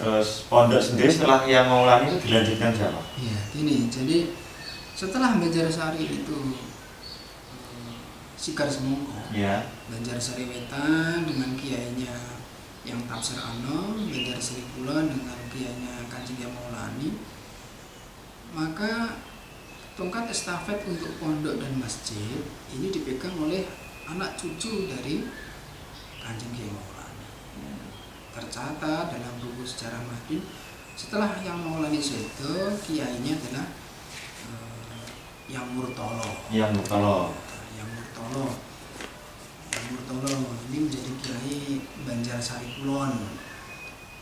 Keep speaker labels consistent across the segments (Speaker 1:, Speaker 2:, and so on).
Speaker 1: Terus pondok sendiri setelah yang Maulani itu dilanjutkan siapa?
Speaker 2: Iya, ini jadi setelah Banjarsari itu Sikar Semongko,
Speaker 1: Ya.
Speaker 2: Banjarsari Wetan dengan kiainya yang Tafsir Anom, Banjarsari Kulon dengan kiainya Kanjeng Kyai Maulani, maka tongkat estafet untuk pondok dan masjid ini dipegang oleh anak cucu dari Kanjeng Kyai Maulani. Tercatat dalam buku sejarah Madin, setelah yang Maulani Sedo, kiainya adalah yang Murtolo.
Speaker 1: Yang Murtolo.
Speaker 2: Yang Murtolo ini menjadi kiai Banjarsari Kulon.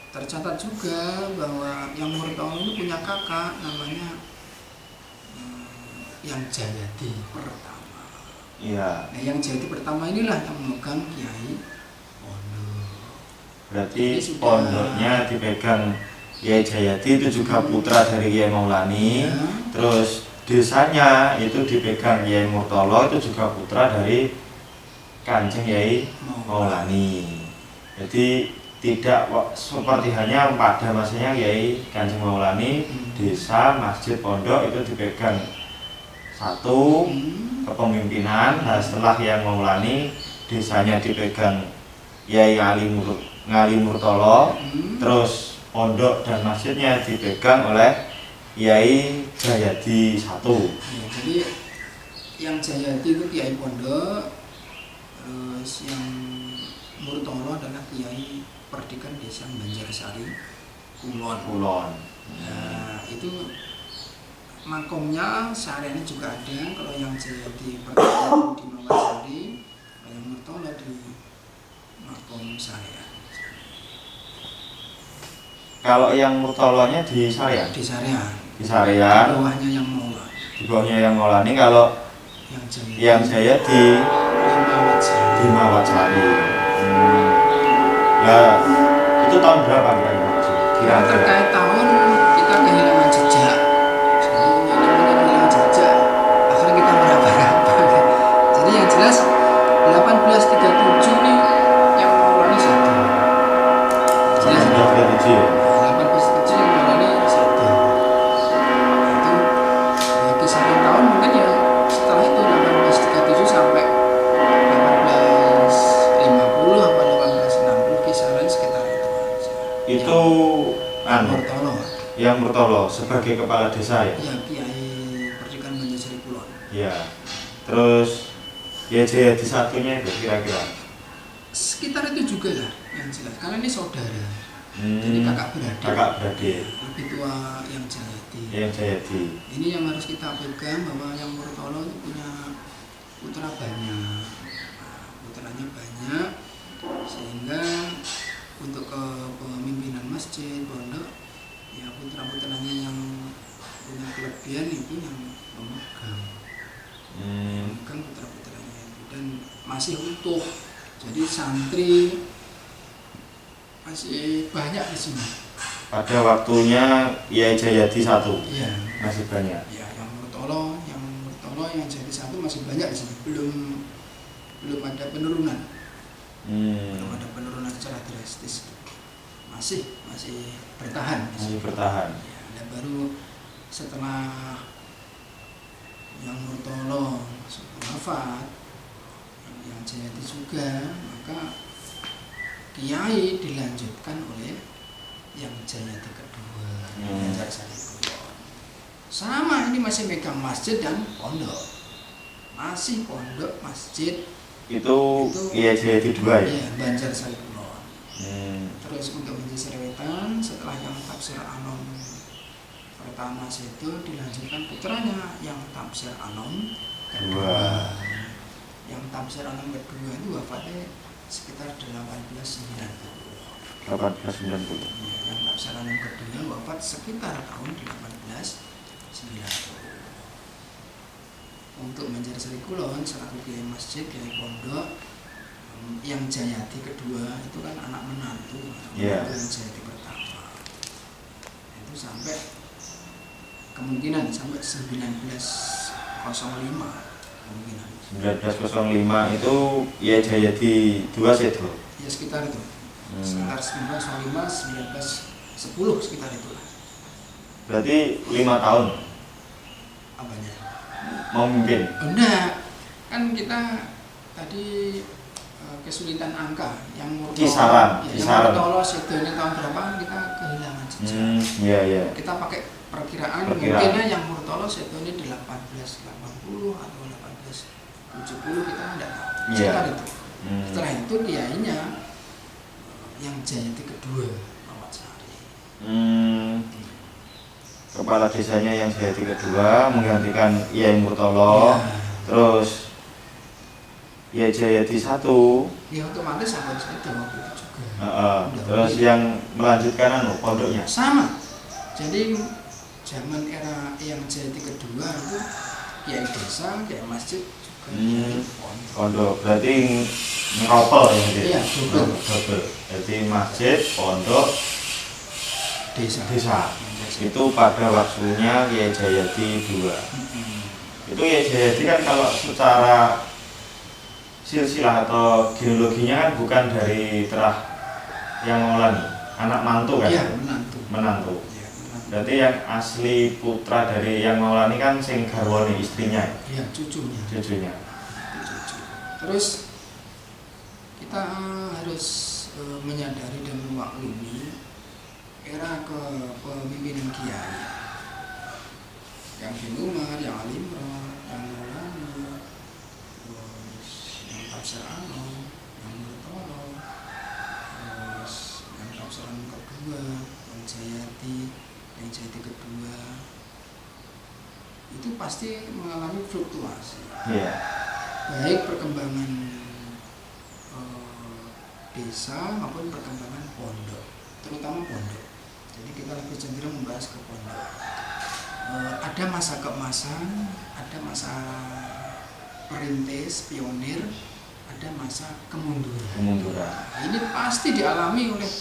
Speaker 2: Tercatat juga bahwa yang Murtolo itu punya kakak namanya yang Jayadi pertama.
Speaker 1: Iya.
Speaker 2: Nah, yang Jayadi pertama inilah yang memegang kiai pondok.
Speaker 1: Berarti
Speaker 2: Sudah,
Speaker 1: pondoknya dipegang Kiai Jayadi, itu juga putra dari Kiai Maulani.
Speaker 2: Ya.
Speaker 1: Terus desanya itu dipegang Kiai Murtolo, itu juga putra dari Kanjeng Kiai Maulani. Jadi tidak seperti hanya pada masanya Kiai Kanjeng Maulani, desa, masjid, pondok itu dipegang satu kepemimpinan. Nah, setelah yang Maulani, desanya dipegang Kiai Ngali Murtolo, terus pondok dan masjidnya dipegang oleh Kiai Jayadi satu.
Speaker 2: Ya, jadi yang Jayadi itu kiai pondok, terus yang Murtolo adalah kiai perdikan desa Banjarsari Kulon. Nah, itu makomnya sehari-hari juga ada. Kalau yang Jayadi pertama di Mawasari, yang Murtolo di makom sehari-hari.
Speaker 1: Kalau yang Murtolonya di Sarian?
Speaker 2: Di Sarian.
Speaker 1: Di Sarian.
Speaker 2: Di bawahnya yang Maulani.
Speaker 1: Di bawahnya yang Maulani. Kalau yang Jayadi di Mawatsari. Nah, itu tahun berapa kira-kira?
Speaker 2: Terkait tahun kita kehilangan jejak. Jadi ini kehilangan jejak. Akhirnya kita meraba-raba. Jadi yang jelas 1837 ini yang Maulani satu. Jelas
Speaker 1: 1837 ya?
Speaker 2: 1837 yang Maulani satu. Itu ya, kisaran tahun mungkin ya setelah itu 1837 sampai 1850 atau 1860, kisaran sekitar itu aja.
Speaker 1: Itu
Speaker 2: Murtolo.
Speaker 1: Yang Murtolo sebagai kepala desa ya?
Speaker 2: Ya, kiai perdikan Banjarsari Kulon.
Speaker 1: Ya. Terus ya Jayadi satunya itu kira-kira
Speaker 2: Sekitar itu juga lah yang jelas, karena ini saudara. Jadi kakak beradik. Lebih tua yang Jayadi.
Speaker 1: Yang Jayadi.
Speaker 2: Ini yang harus kita pegang, bahwa yang Murtolo itu punya putra banyak. Putranya banyak, sehingga untuk kepemimpinan masjid, pondok, ya putra-putranya yang punya kelebihan itu yang memegang. Memegang putra-putranya itu, dan masih utuh. Jadi santri masih banyak di sini.
Speaker 1: Pada waktunya Kiai Jayadi satu.
Speaker 2: Iya.
Speaker 1: Masih banyak.
Speaker 2: Ya, yang Murtolo, yang Jayadi satu masih banyak di sini. Belum ada penurunan. Belum ada penurunan secara drastis. Masih bertahan.
Speaker 1: Masih bertahan.
Speaker 2: Ya, dan baru setelah yang Murtolo wafat, yang Jayadi juga, maka kiai dilanjutkan oleh yang Jayadi kedua, Banjarsari Kulon. Sama, ini masih megang masjid dan pondok. Masih pondok, masjid.
Speaker 1: Itu Kiai Jayadi dua ya?
Speaker 2: Iya, Banjarsari Kulon.
Speaker 1: Terus
Speaker 2: Untuk Banjarsari Wetan, setelah yang Tafsir Anom pertama itu dilanjutkan putranya yang Tafsir Anom kedua. Yang Tafsir Anom kedua itu wafatnya sekitar 1890.
Speaker 1: 1890.
Speaker 2: Yang Tafsir Anom kedua wafat sekitar tahun 1890. Untuk Banjarsari Kulon selaku kiai masjid, kiai pondok, yang Jayadi kedua itu kan anak menantu, yang Jayadi pertama. Itu sampai kemungkinan sampai 1905 kemungkinan.
Speaker 1: 1905 itu ya Jayadi 2 Sedo.
Speaker 2: Ya sekitar itu. Sekitar 1905 19 10 sekitar itulah.
Speaker 1: Berarti 5 tahun
Speaker 2: Apanya?
Speaker 1: mau memimpin.
Speaker 2: Enggak, kan kita tadi kesulitan angka yang
Speaker 1: Kisaran.
Speaker 2: yang Murtolo ini tahun berapa kita kehilangan jejak.
Speaker 1: Iya.
Speaker 2: Kita pakai perkiraan mungkinnya yang Murtolo ini 1880 atau 1870 kita enggak tahu. Sekitar itu. Setelah itu kiainya yang Jayati kedua Muhammad Sari.
Speaker 1: Kepala desanya yang Jayati kedua menggantikan Kiai Murtolo. Terus Kiai Jayati 1.
Speaker 2: Ya otomatis sampai itu waktu itu juga.
Speaker 1: Terus yang melanjutkan pondoknya
Speaker 2: Sama. Jadi zaman era yang Jayati kedua itu Kiai desa, Kiai masjid juga
Speaker 1: pondok. Berarti ngeropel ya gitu.
Speaker 2: Iya,
Speaker 1: double. Berarti masjid, pondok, desa. Itu pada waktunya Kiai Jayati 2. Itu Kiai Jayati kan kalau secara silsilah atau genealoginya kan bukan dari terah yang Maulani, anak mantu kan?
Speaker 2: Iya,
Speaker 1: menantu.
Speaker 2: Iya,
Speaker 1: Berarti yang asli putra dari yang Maulani kan sing garwane istrinya.
Speaker 2: Iya, cucunya. Cucu. Terus kita harus menyadari dan memaklumi era kepemimpinan kiai yang bin Umar, yang Ali Imran, yang Maulana, terus yang Tafsir Anom, yang Murtolo, terus yang Tafsir Anom kedua, yang Jayati kedua, itu pasti mengalami fluktuasi. Baik perkembangan desa maupun perkembangan pondok, terutama pondok. Jadi kita lebih cenderung membahas ke pondok. Ada masa keemasan, ada masa perintis, pionir, ada masa kemunduran. Nah, ini pasti dialami oleh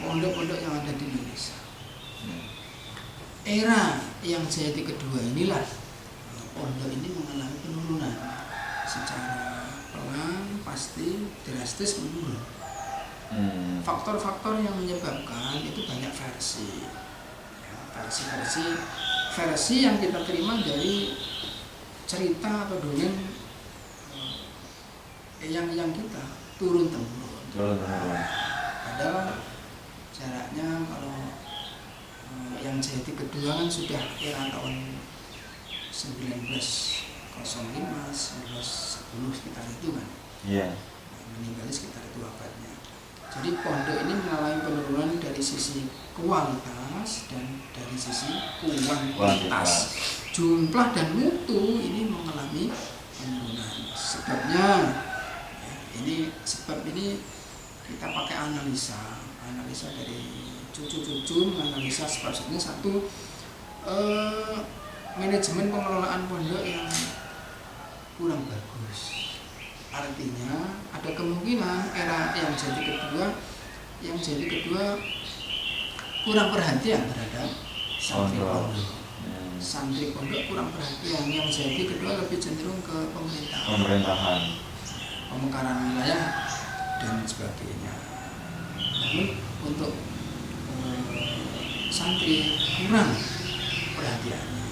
Speaker 2: pondok-pondok yang ada di Indonesia. Era yang Jayati kedua inilah pondok ini mengalami penurunan secara pelan, pasti drastis menurun. Faktor-faktor yang menyebabkan itu banyak versi. Versi yang kita terima dari cerita atau dongeng yang kita turun temurun. Padahal jaraknya kalau yang Jayati kedua kan sudah era tahun 1905, 1910 sekitar itu kan. Meninggal sekitar itu abadnya. Jadi pondok ini mengalami penurunan dari sisi kualitas dan dari sisi kuantitas. Jumlah dan mutu ini mengalami penurunan. Sebab ini kita pakai analisa dari cucu-cucu, menganalisa sebabnya. Satu, manajemen pengelolaan pondok yang kurang bagus. Artinya ada kemungkinan era yang Jayati kedua kurang perhatian terhadap santri pondok. Santri pondok kurang perhatian. Yang Jayati kedua lebih cenderung ke pemerintahan, pemekaran wilayah dan sebagainya. Namun untuk santri kurang perhatiannya.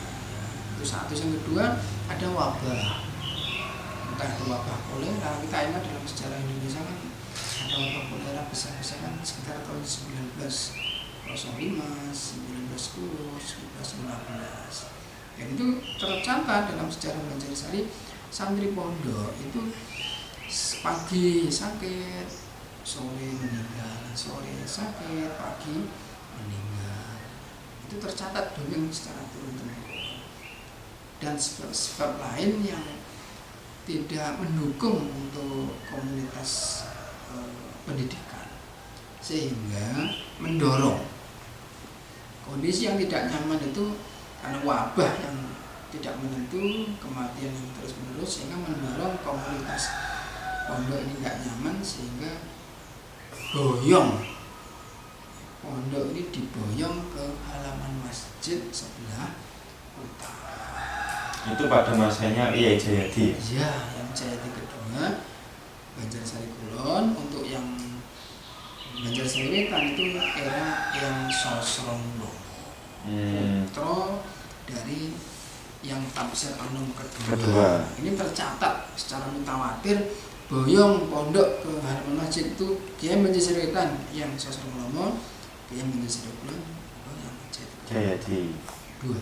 Speaker 2: Itu satu. Yang kedua, ada wabah. Entah itu wabah kolera. Kita ingat dalam sejarah Indonesia kan ada wabah kolera besar-besaran sekitar tahun 1905, 1910, 1915. Dan itu tercatat dalam sejarah Banjarsari. Santri pondok itu pagi sakit, sore meninggal, sore sakit, pagi meninggal. Itu tercatat dongeng secara turun-temurun. Dan sebab lain yang tidak mendukung untuk komunitas pendidikan, sehingga mendorong kondisi yang tidak nyaman itu karena wabah yang tidak menentu, kematian yang terus menerus, sehingga mendorong komunitas pondok ini tidak nyaman, sehingga boyong pondok ini diboyong ke halaman masjid sebelah utara.
Speaker 1: Itu pada masanya Kiai Jayati.
Speaker 2: Iya, yang Jayati kedua Banjarsari Kulon. Untuk yang Banjar Sriwetan itu era yang Sosrono, putra dari yang Tafsir Anom kedua. Ini tercatat secara mutawatir boyong pondok ke Harman Masjid itu Kiai Banjar Sriwetan yang Sosrono, Kiai Banjar Sriwetan yang
Speaker 1: Jayadi
Speaker 2: dua.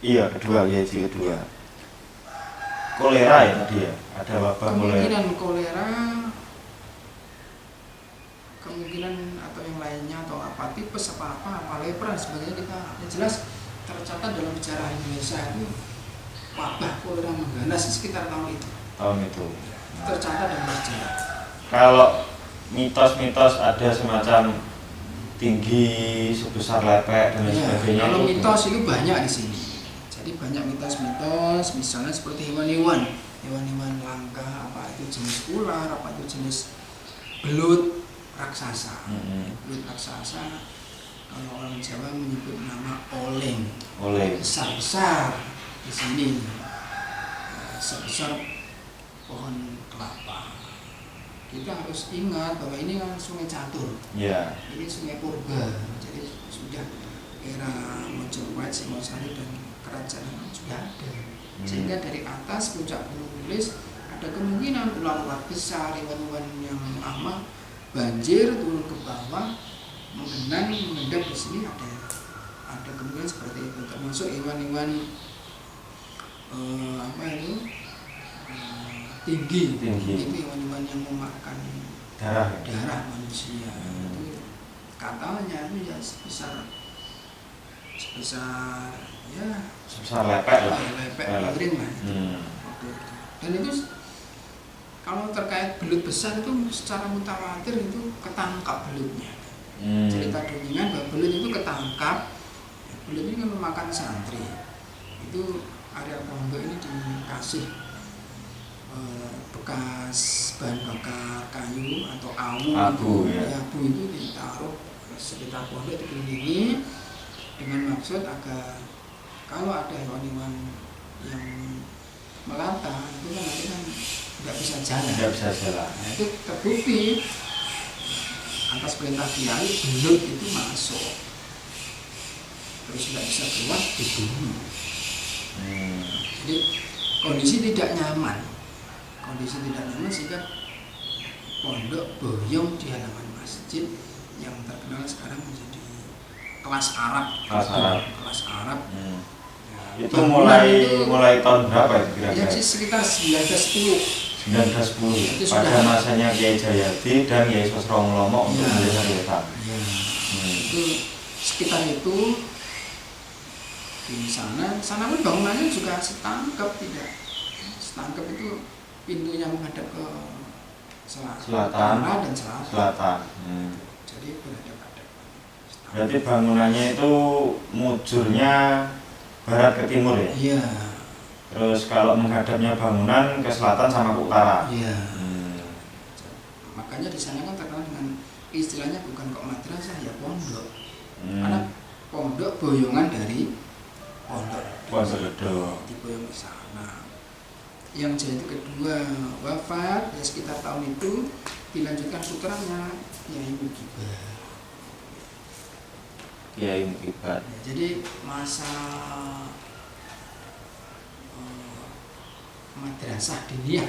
Speaker 1: Iya, kedua Jayadi kedua. Kolera ya tadi ya, ada wabah
Speaker 2: kolera, kemungkinan atau yang lainnya atau apa tipes apa lepra sebagainya kita yang jelas tercatat dalam sejarah Indonesia itu wabah kolera mengganas sekitar tahun itu. Tercatat dalam sejarah.
Speaker 1: Kalau mitos-mitos ada semacam tinggi sebesar lepek dan sebagainya.
Speaker 2: Kalau mitos itu banyak di sini. Jadi banyak mitos-mitos, misalnya seperti hewan-hewan langka, apa itu jenis ular, apa itu jenis belut raksasa. Belut raksasa, kalau orang Jawa menyebut nama oleng. Besar-besar di sini, sebesar pohon kelapa. Kita harus ingat bahwa ini kan Sungai Catur, ini Sungai Purba, jadi sudah era Majapahit, Singosari dan kerajaan sudah ada. Sehingga dari atas puncak Gunung Wilis ada kemungkinan ular-ular besar, hewan-hewan yang lama banjir turun ke bawah, mengendap di sini ada kemungkinan seperti itu. Termasuk hewan-hewan tinggi. Itu hewan-hewan yang memakan darah manusia. Itu katanya itu ya sebesar lepek piring lah. Dan itu kalau terkait belut besar itu secara mutawatir itu ketangkap belutnya. Cerita dongeng bahwa belut itu ketangkap. Belut ini kan memakan santri. Itu area pondok ini dikasih bekas bahan bakar kayu atau abu itu ditaruh sekitar pondok dikelilingi dengan maksud agar kalau ada hewan-hewan yang melata itu kan nanti kan nggak bisa jalan. Nah, itu terbukti atas perintah kiai belut itu masuk terus nggak bisa keluar dibunuh. Jadi kondisi tidak nyaman sehingga pondok boyong di halaman masjid yang terkenal sekarang menjadi kelas Arab.
Speaker 1: Ya, itu mulai tahun berapa ya kira-kira?
Speaker 2: Ya, sekitar 1910.
Speaker 1: Pada masanya Kiai Jayadi dan Kiai Sosrono untuk Banjar Sriwetan.
Speaker 2: Itu sekitar itu di sana pun bangunannya juga setangkep itu pintunya menghadap ke selatan dan selatan. Jadi berhadapan.
Speaker 1: Berarti bangunannya itu mujurnya barat ke timur ya?
Speaker 2: Iya.
Speaker 1: Terus kalau menghadapnya bangunan ke selatan sama ke utara?
Speaker 2: Iya. Makanya di sana kan terkenal dengan istilahnya bukan kok madrasah ya pondok. Karena pondok boyongan dari pondok diboyong ke sana. Yang jadi kedua wafat ya sekitar tahun itu dilanjutkan putranya Kiai Mukibat. Jadi masa madrasah diniyah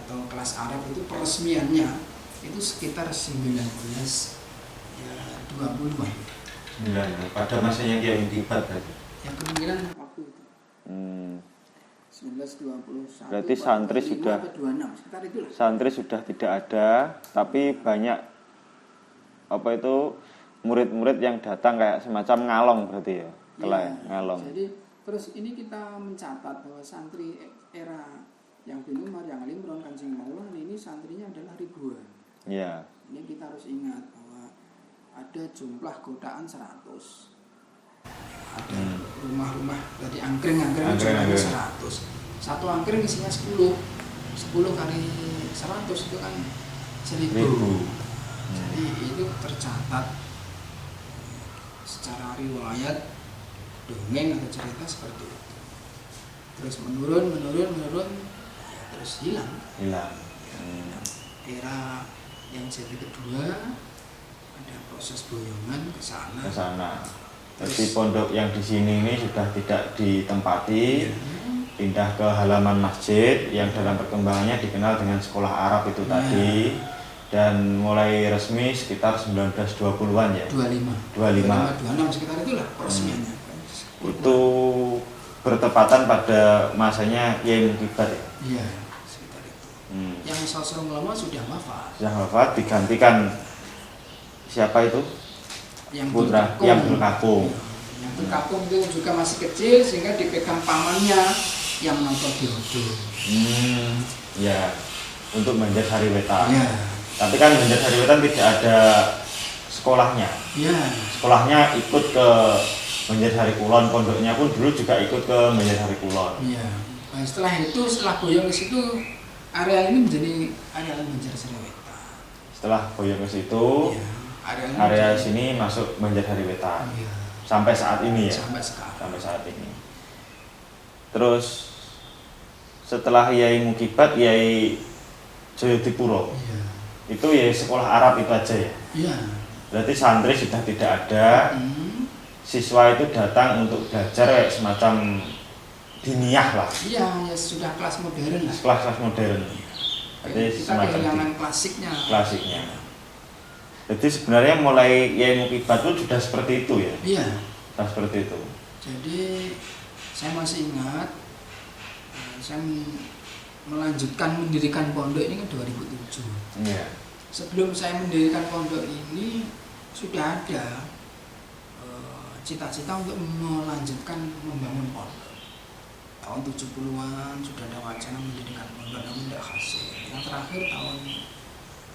Speaker 2: atau kelas Arab itu peresmiannya itu sekitar 1920-an.
Speaker 1: Pada masanya Kiai Mukibat tadi.
Speaker 2: Ya kemungkinan waktu itu. 1921.
Speaker 1: Berarti santri sudah tidak ada, tapi banyak murid-murid yang datang kayak semacam ngalong berarti ya, ngalong.
Speaker 2: Jadi terus ini kita mencatat bahwa santri era yang bin Umar, yang Ali Imron, Kanjeng Maulana ini santrinya adalah ribuan.
Speaker 1: Iya.
Speaker 2: Ini kita harus ingat bahwa ada jumlah godaan 100. Ada rumah-rumah dari angkring jumlahnya 100. Satu angkring isinya 10 kali 100 itu kan 1000. Jadi itu tercatat secara riwayat dongeng atau cerita seperti itu. Terus menurun ya terus hilang. Era yang jadi kedua ada proses boyongan ke sana.
Speaker 1: Ke sana. Jadi pondok yang di sini ini sudah tidak ditempati, pindah ke halaman masjid yang dalam perkembangannya dikenal dengan sekolah Arab itu tadi, dan mulai resmi sekitar 1920-an ya.
Speaker 2: 26 sekitar itulah peresmiannya.
Speaker 1: Itu bertepatan pada masanya Yai Mukibat ya.
Speaker 2: Iya, sekitar itu. Yang Sosro Ngelomo sudah wafat.
Speaker 1: Sudah wafat, digantikan siapa itu?
Speaker 2: Yang
Speaker 1: Putra yang Dulkakung.
Speaker 2: Yang Dulkakung itu juga masih kecil sehingga dipegang pamannya yang Notodirjo.
Speaker 1: Ya, untuk Banjar Sariwetan.
Speaker 2: Ya.
Speaker 1: Tapi kan Banjar Sariwetan tidak ada sekolahnya.
Speaker 2: Ya.
Speaker 1: Sekolahnya ikut ke Banjar Sari Kulon, pondoknya pun dulu juga ikut ke Banjar Sari Kulon.
Speaker 2: Iya. Nah, setelah boyong ke situ, area ini menjadi area Banjar Sariwetan.
Speaker 1: Setelah boyong ke situ, area sini masuk Banjar Sariwetan.
Speaker 2: Iya.
Speaker 1: Sampai saat ini ya.
Speaker 2: Sampai sekarang.
Speaker 1: Sampai saat ini. Terus setelah Yai Mukibat, Yai Jayadipuro.
Speaker 2: Iya.
Speaker 1: Itu ya sekolah Arab itu aja ya.
Speaker 2: Iya.
Speaker 1: Berarti santri sudah tidak ada. Siswa itu datang untuk belajar semacam diniyah lah.
Speaker 2: Iya, ya sudah kelas modern lah.
Speaker 1: Kelas modern. Jadi
Speaker 2: kita kehilangan klasiknya.
Speaker 1: Klasiknya. Jadi sebenarnya mulai Yai Mukibat itu sudah seperti itu ya.
Speaker 2: Iya.
Speaker 1: Sudah seperti itu.
Speaker 2: Jadi saya masih ingat, saya melanjutkan mendirikan pondok ini kan 2007.
Speaker 1: Iya.
Speaker 2: Sebelum saya mendirikan pondok ini sudah ada cita-cita untuk melanjutkan membangun pondok. Tahun 70-an sudah ada wacana mendirikan pondok, namun tidak hasil. Yang terakhir tahun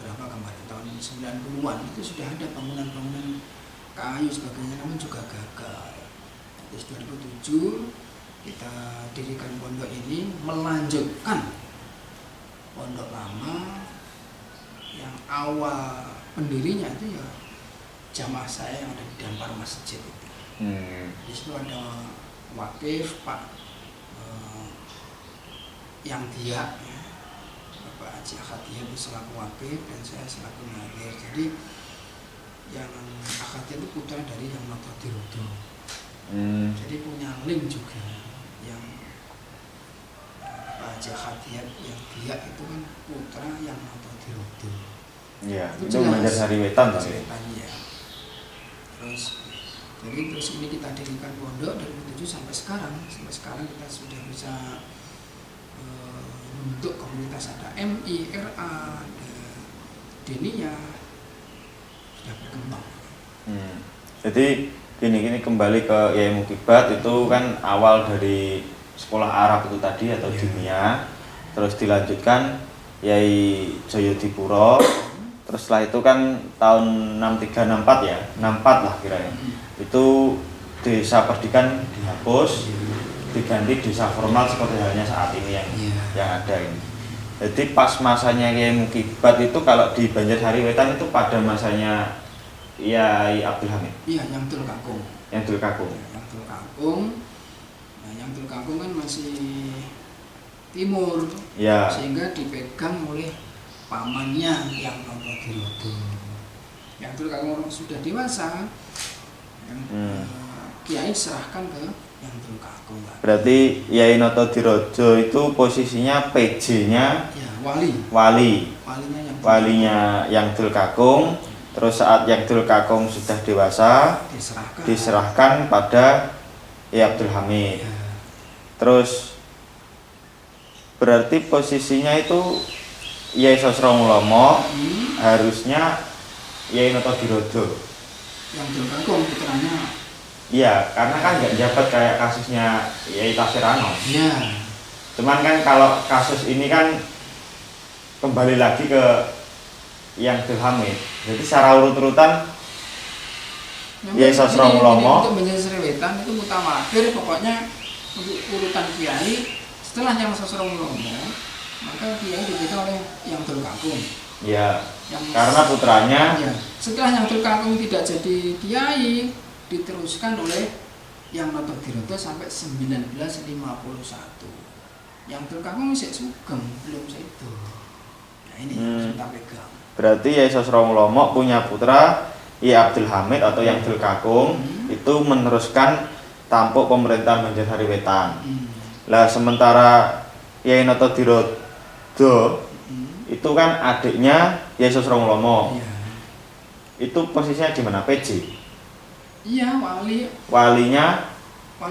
Speaker 2: berapa kemarin? Tahun 90-an itu sudah ada bangunan-bangunan kayu sebagainya, namun juga gagal. Terus 2007 kita dirikan pondok ini melanjutkan pondok lama yang awal pendirinya itu ya jamaah saya yang ada di dampar masjid itu. Di situ ada wakif Pak yang dia ya, Bapak Haji Akhadia itu selaku wakif dan saya selaku nazir. Jadi yang Akhadia itu putra dari yang Notodirjo. Jadi punya link juga yang Pak Haji Akhadia yang dia itu kan putra yang Notodirjo.
Speaker 1: Iya, itu Banjar Sariwetan tadi.
Speaker 2: Ya. Terus ini kita dirikan pondok dari 2007 sampai sekarang. Sampai sekarang kita sudah bisa membentuk komunitas, ada MI, RA, ada Denia, sudah berkembang.
Speaker 1: Jadi gini kembali ke Yai Mukibat itu kan awal dari sekolah Arab itu tadi atau diniyah, terus dilanjutkan Yai Jayadipuro. Terus setelah itu kan tahun 63 64 ya, 64 lah kira-kira. Itu desa pendidikan dihapus, diganti desa formal seperti halnya saat ini yang ada ini. Jadi pas masanya Yai Mukibat itu kalau di Banjar Sariwetan itu pada masanya Yai Abdul Hamid.
Speaker 2: Iya, yang Dulkakung.
Speaker 1: Yang Dulkakung.
Speaker 2: Yang Dulkakung. Nah, yang Dulkakung kan masih timur. Ya. Sehingga dipegang oleh pamannya yang Notodirjo. Yang Dulkakung sudah dewasa, yang Kiai serahkan ke yang Dulkakung.
Speaker 1: Berarti Yai Notodirjo itu posisinya PJ-nya
Speaker 2: ya, walinya yang
Speaker 1: Dulkakung. Terus saat yang Dulkakung sudah dewasa diserahkan pada Yai Abdul Hamid. Ya. Terus berarti posisinya itu Yai Sosro Ngelomo harusnya Yai Notodirjo.
Speaker 2: Yang Dulkakung putranya.
Speaker 1: Iya, karena kan nggak jabat kayak kasusnya Yai Tafsir Anom.
Speaker 2: Iya.
Speaker 1: Cuman kan kalau kasus ini kan kembali lagi ke yang Abdul Hamid. Jadi secara urut-urutan Yai Sosro Ngelomo.
Speaker 2: Untuk Banjar Sariwetan itu mutawatir, pokoknya untuk urutan kiai setelah yang Sosro Ngelomo, maka kiai dipegang oleh yang Dulkakung.
Speaker 1: Ya, karena putranya.
Speaker 2: Ya. Setelah yang Dulkakung tidak jadi kiai, diteruskan oleh yang Notodirjo sampai 1951. Yang Dulkakung masih sugeng, belum itu. Nah ini kita pegang.
Speaker 1: Berarti Yai Sosro Ngelomo punya putra I Abdul Hamid atau yang Dul Kakung itu meneruskan tampuk pemerintahan Banjarsari Wetan. Lah sementara Yai Notodirojo itu kan adiknya Yai Susronglomo.
Speaker 2: Iya.
Speaker 1: Itu posisinya di mana? PJ.
Speaker 2: Iya,
Speaker 1: Walinya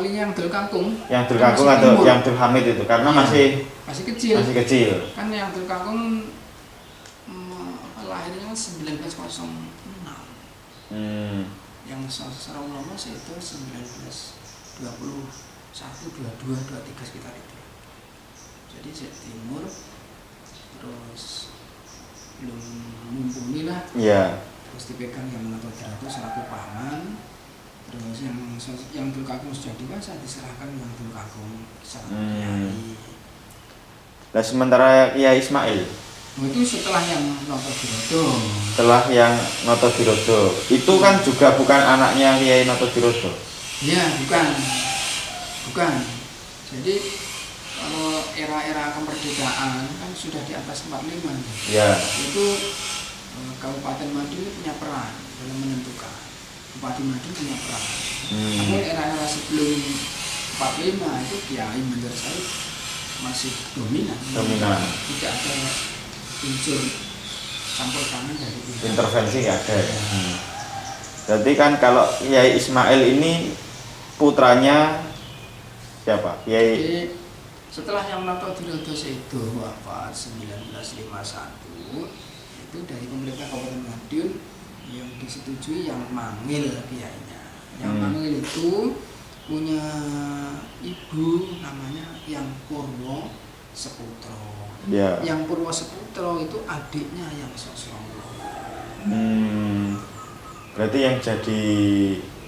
Speaker 2: yang Dul Kakung.
Speaker 1: yang Dul Kakung atau yang Dul Hamid itu karena
Speaker 2: masih kecil.
Speaker 1: masih kecil.
Speaker 2: Kan yang Dul Kakung lahirnya 1906. Yang Susronglomo itu 1921, 22, 23 sekitar itu. Jadi timur terus belum mumpuni lah.
Speaker 1: Iya.
Speaker 2: Terus dipegang yang Notodirojo selaku paman. Terus yang Dul Kakung sudah dewasa diserahkan yang Dul Kakung selaku kiai.
Speaker 1: Nah sementara Kiai Ismail
Speaker 2: Itu setelah yang Notodirojo.
Speaker 1: Setelah yang Notodirojo itu kan juga bukan anaknya Kiai Notodirojo.
Speaker 2: Iya, bukan. Jadi kalau era-era kemerdekaan kan sudah di atas 45.
Speaker 1: Ya.
Speaker 2: Itu Kabupaten Madiun punya peran dalam menentukan. Bupati Madiun punya peran. Namun era-era sebelum 45 itu Kiai Banjarsari masih dominan. Tidak ada unsur campur tangan dari
Speaker 1: intervensi nggak ada. Jadi kan kalau Kiai Ismail ini putranya siapa? Kiai.
Speaker 2: Setelah yang Notodirojo itu wafat 1951, itu dari pemerintah Kabupaten Madiun yang disetujui yang Mangil kiainya. Yang Mangil itu punya ibu namanya Yang Purwo Seputro.
Speaker 1: Ya.
Speaker 2: Yang Purwo Seputro itu adiknya yang Susronglomo.
Speaker 1: Berarti yang jadi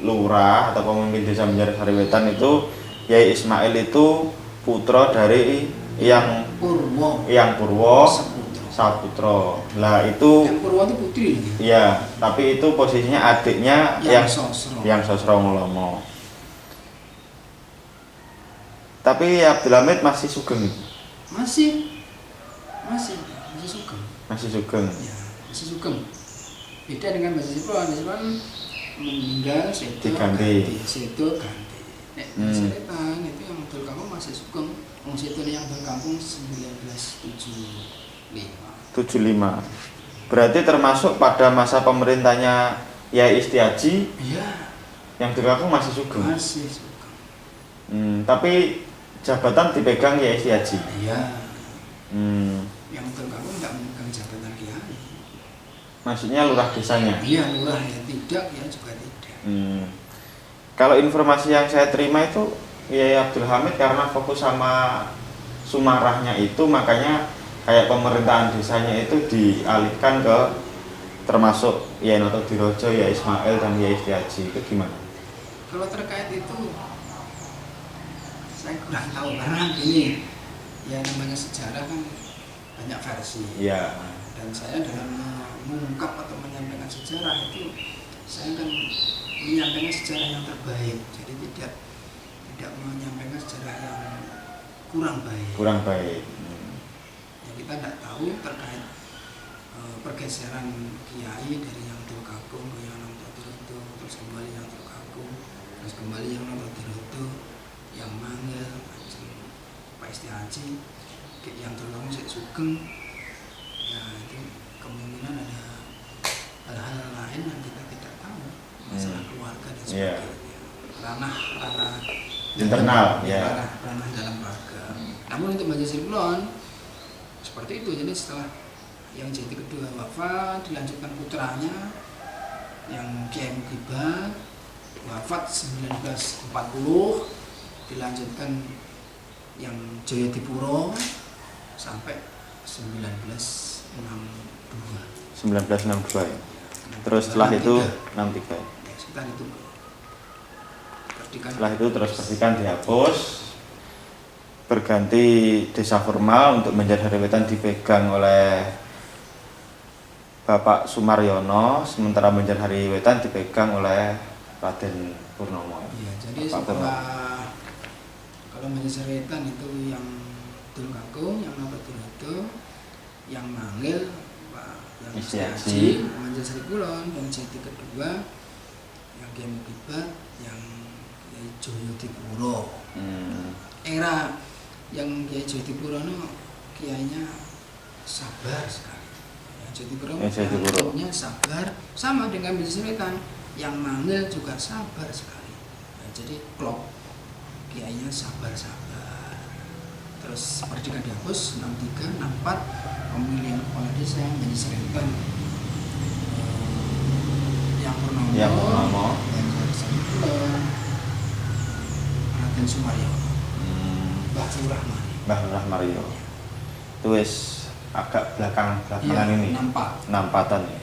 Speaker 1: lurah atau pemimpin desa Banjarsari Wetan itu Kiai Ismail itu putra dari Yang Purwo Saputro. Lah itu
Speaker 2: Yang Purwo itu putri.
Speaker 1: Iya, tapi itu posisinya adiknya yang Susronglomo. Tapi Abdul Hamid masih sugeng.
Speaker 2: Masih sugeng.
Speaker 1: Masih sugeng.
Speaker 2: Ya, masih sugeng. Beda dengan Mbah Sipron meninggal sedo ganti. Nek Seritan itu yang Dul Kakung masih sugeng. Wong sedo yang Dul Kakung 1975.
Speaker 1: Berarti termasuk pada masa pemerintahnya Yai Istiaji.
Speaker 2: Iya.
Speaker 1: Yang Dul Kakung masih sugeng.
Speaker 2: Masih sugeng.
Speaker 1: Tapi jabatan dipegang Yai Istiaji.
Speaker 2: Iya. Yang Dul Kakung tidak memegang jabatan kiai.
Speaker 1: Maksudnya lurah desanya?
Speaker 2: Iya, lurah ya tidak, ya juga tidak.
Speaker 1: Kalau informasi yang saya terima itu Yai Abdul Hamid karena fokus sama Sumarahnya itu makanya kayak pemerintahan desanya itu dialihkan ke termasuk Yai Notodirojo, Yai Ismail dan Yai Istiaji. Itu gimana?
Speaker 2: Kalau terkait itu saya kurang tahu karena ini ya namanya sejarah kan banyak versi.
Speaker 1: Iya.
Speaker 2: Dan saya dalam mengungkap atau menyampaikan sejarah itu saya kan menyampaikan sejarah yang terbaik. Jadi tidak menyampaikan sejarah yang kurang baik. Ya, kita tidak tahu terkait pergeseran kiai dari yang Dul Kakung ke yang Notodirojo, terus kembali yang Dul Kakung, terus kembali yang Notodirojo, yang Mangil, Pak Istiaji, yang Dul Kakung sik sugeng. Ya itu kemungkinan ada hal-hal lain yang kita tidak tahu, masalah keluarga dan sebagainya. Ranah
Speaker 1: internal,
Speaker 2: ranah dalam keluarga. Namun untuk Banjarsari Kulon seperti itu. Jadi setelah yang jadi kedua wafat, dilanjutkan putranya yang Kiai Mugibar wafat 1940, dilanjutkan yang Jayadipuro sampai 1962.
Speaker 1: Ya. Terus setelah itu 63.
Speaker 2: Ya, sekitar itu.
Speaker 1: Setelah itu terus Perdikan dihapus, berganti desa formal untuk Banjarsari Wetan dipegang oleh Bapak Sumaryono, sementara Banjarsari Wetan dipegang oleh Raden Purnomo.
Speaker 2: Ya, jadi setelah kalau Banjarsari Wetan itu yang Dul Kakung, yang Notodirojo, yang Mangil Pak yang
Speaker 1: Istiaji.
Speaker 2: Manjil Sri Kulon, yang Jati kedua yang Kiai Mukibat, yang Kiai Joyodipuro. Era yang Kiai Joyodipuro no kiainya sabar sekali. Yang Joyodipuro kiainya sabar, sama dengan Bisritan yang manggil juga sabar sekali. Nah, jadi klop kiainya sabar-sabar. Terus Merdeka dihapus 63, 64 pemilihan kepala desa menjadi Sritan. Yang Purnomo, Banjar Sri Kulon, Raden Sumaryo, Mbah Lurah Mario.
Speaker 1: Mbah Lurah Mario. Itu wis agak belakangan ini. Nampatan ya.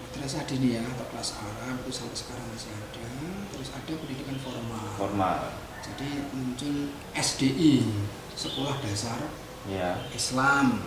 Speaker 2: Madrasah Diniyah atau kelas Arab itu sampai sekarang masih ada. Terus ada pendidikan formal. Jadi muncul SDI, Sekolah Dasar
Speaker 1: ya.
Speaker 2: Islam.